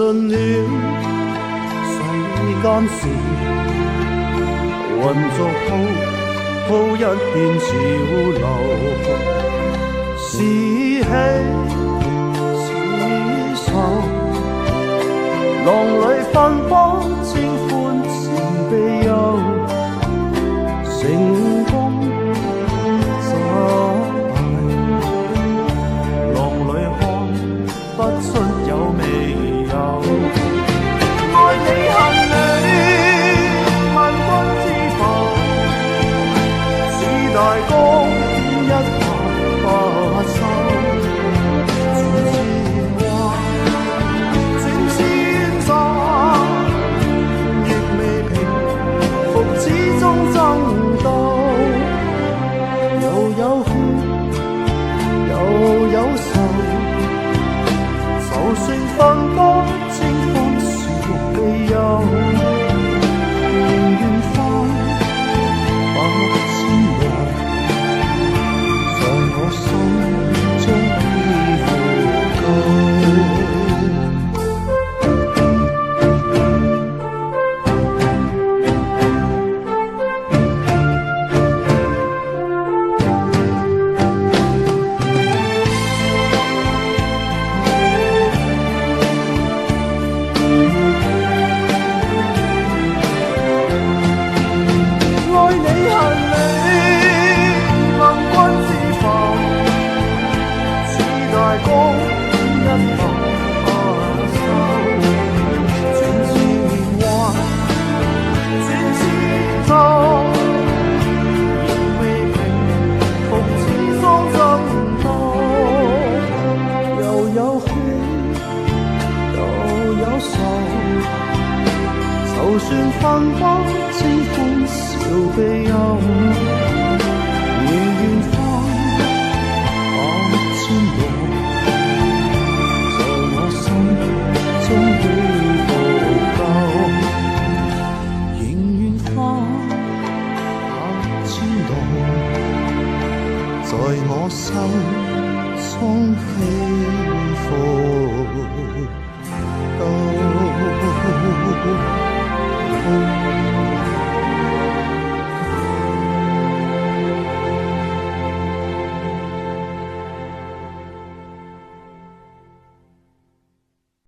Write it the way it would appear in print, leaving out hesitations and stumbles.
盡了世間事，混濁滔一片潮流，是喜是愁，浪裏奔波，清歡是悲憂，成功失敗，浪裏看不出有未有，愛你恨你萬君之浮，似大江一發不收，轉千彎轉千山，亦未平復始終爭鬥，又有血又有愁，就算分多清歡笑悲憂，寧願翻百千浪，在我心中已復舊。愛你恨你萬君之浮，似大江一發不收，轉千彎轉千洲，亦未平復始終爭鬥，又有喜又有愁，就算分不清歡笑悲憂。